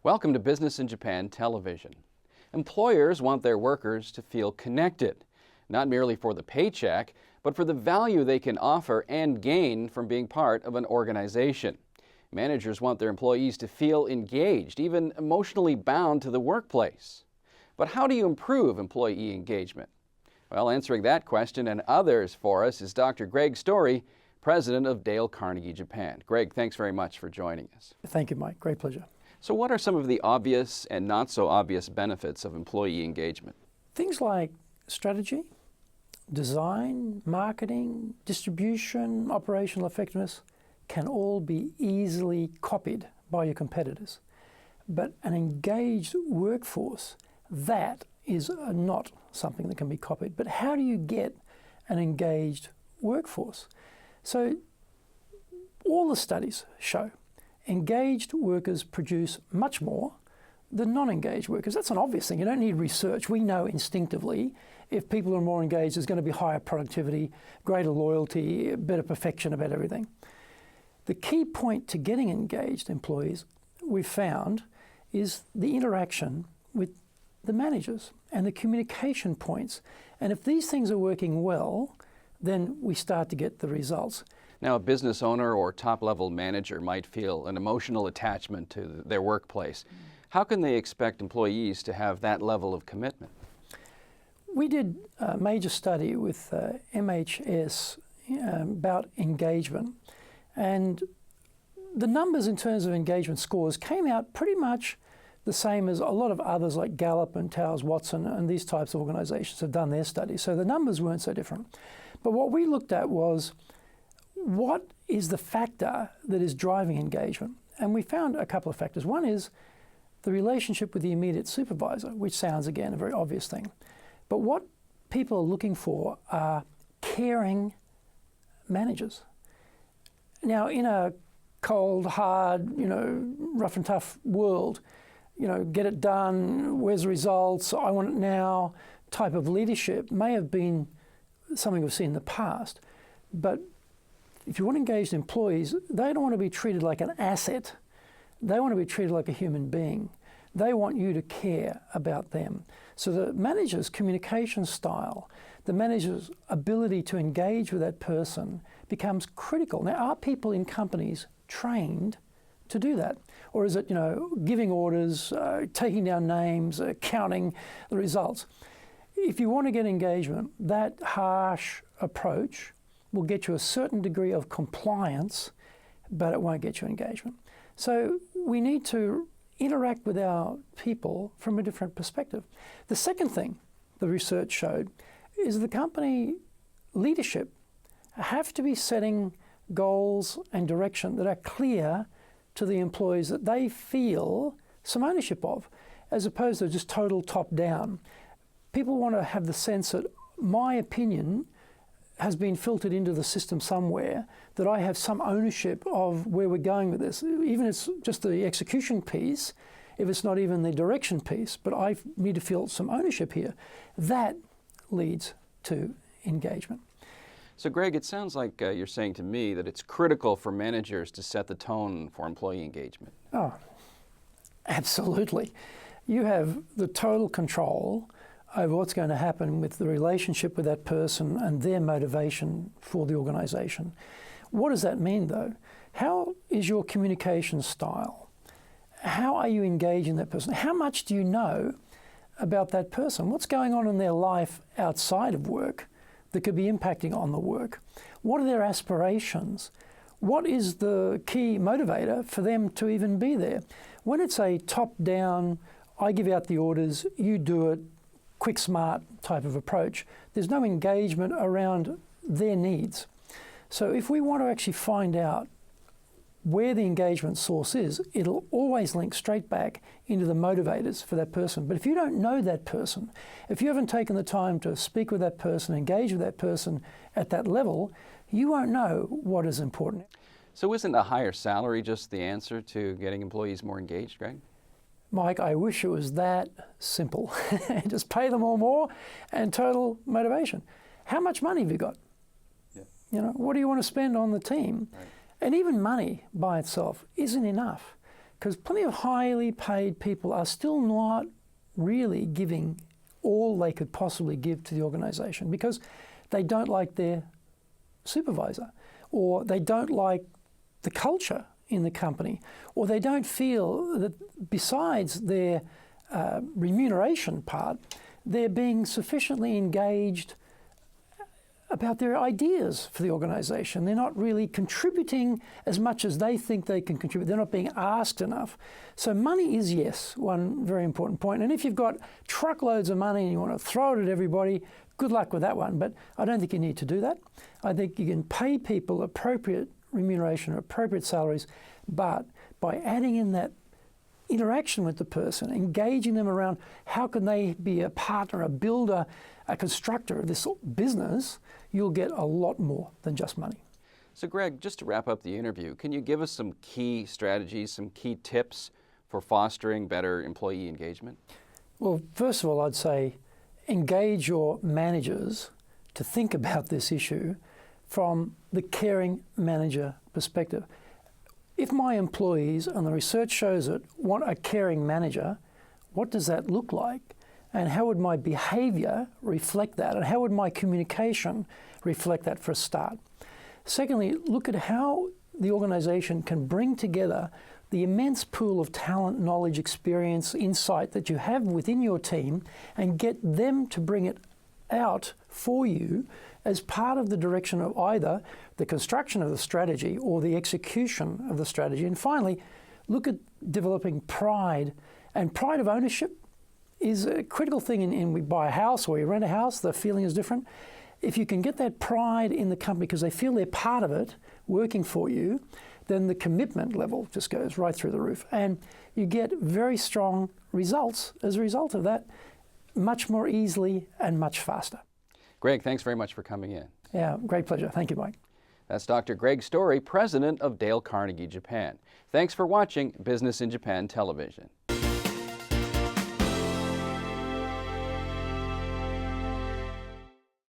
Welcome to Business in Japan Television. Employers want their workers to feel connected, not merely for the paycheck, but for the value they can offer and gain from being part of an organization. Managers want their employees to feel engaged, even emotionally bound to the workplace. But how do you improve employee engagement? Well, answering that question and others for us is Dr. Greg Story, president of Dale Carnegie Japan. Greg, thanks very much for joining us. Thank you, Mike. Great pleasure. So what are some of the obvious and not so obvious benefits of employee engagement? Things like strategy, design, marketing, distribution, operational effectiveness can all be easily copied by your competitors. But an engaged workforce, that is not something that can be copied. But how do you get an engaged workforce? So all the studies show engaged workers produce much more than non-engaged workers. That's an obvious thing. You don't need research. We know instinctively if people are more engaged, there's going to be higher productivity, greater loyalty, better perfection about everything. The key point to getting engaged employees, we've found, is the interaction with the managers and the communication points. And if these things are working well, then we start to get the results. Now, a business owner or top-level manager might feel an emotional attachment to their workplace. How can they expect employees to have that level of commitment? We did a major study with MHS about engagement, and the numbers in terms of engagement scores came out pretty much the same as a lot of others like Gallup and Towers Watson and these types of organizations have done their studies. So the numbers weren't so different. But what we looked at was what is the factor that is driving engagement? And we found a couple of factors. One is the relationship with the immediate supervisor, which sounds, again, a very obvious thing. But what people are looking for are caring managers. Now, in a cold, hard, rough and tough world, get it done, where's the results, I want it now type of leadership may have been something we've seen in the past. But if you want engaged employees, they don't want to be treated like an asset. They want to be treated like a human being. They want you to care about them. So the manager's communication style, the manager's ability to engage with that person becomes critical. Now, are people in companies trained to do that? Or is it, giving orders, taking down names, counting the results? If you want to get engagement, that harsh approach will get you a certain degree of compliance, but it won't get you engagement. So we need to interact with our people from a different perspective. The second thing the research showed is the company leadership have to be setting goals and direction that are clear to the employees that they feel some ownership of, as opposed to just total top-down. People want to have the sense that my opinion has been filtered into the system somewhere, that I have some ownership of where we're going with this. Even if it's just the execution piece, if it's not even the direction piece, but I need to feel some ownership here. That leads to engagement. So Greg, it sounds like you're saying to me that it's critical for managers to set the tone for employee engagement. Oh, absolutely. You have the total control over what's going to happen with the relationship with that person and their motivation for the organization. What does that mean, though? How is your communication style? How are you engaging that person? How much do you know about that person? What's going on in their life outside of work that could be impacting on the work? What are their aspirations? What is the key motivator for them to even be there? When it's a top-down, I give out the orders, you do it, quick, smart type of approach, there's no engagement around their needs. So if we want to actually find out where the engagement source is, it'll always link straight back into the motivators for that person. But if you don't know that person, if you haven't taken the time to speak with that person, engage with that person at that level, you won't know what is important. So isn't a higher salary just the answer to getting employees more engaged, Greg? Mike, I wish it was that simple. Just pay them all more and total motivation. How much money have you got? Yeah. What do you want to spend on the team? Right. And even money by itself isn't enough because plenty of highly paid people are still not really giving all they could possibly give to the organisation because they don't like their supervisor, or they don't like the culture in the company, or they don't feel that besides their remuneration part, they're being sufficiently engaged about their ideas for the organisation. They're not really contributing as much as they think they can contribute. They're not being asked enough. So money is, yes, one very important point. And if you've got truckloads of money and you want to throw it at everybody, good luck with that one. But I don't think you need to do that. I think you can pay people appropriate remuneration or appropriate salaries, but by adding in that interaction with the person, engaging them around how can they be a partner, a builder, a constructor of this business, you'll get a lot more than just money. So Greg, just to wrap up the interview, can you give us some key strategies, some key tips for fostering better employee engagement? Well, first of all, I'd say engage your managers to think about this issue from the caring manager perspective. If my employees, and the research shows it, want a caring manager, what does that look like? And how would my behaviour reflect that? And how would my communication reflect that for a start? Secondly, look at how the organisation can bring together the immense pool of talent, knowledge, experience, insight that you have within your team and get them to bring it out for you as part of the direction of either the construction of the strategy or the execution of the strategy. And finally, look at developing pride. And pride of ownership is a critical thing in we buy a house or we rent a house, the feeling is different. If you can get that pride in the company because they feel they're part of it, working for you, then the commitment level just goes right through the roof. And you get very strong results as a result of that, much more easily and much faster. Greg, thanks very much for coming in. Yeah, great pleasure. Thank you, Mike. That's Dr. Greg Story, president of Dale Carnegie Japan. Thanks for watching Business in Japan Television.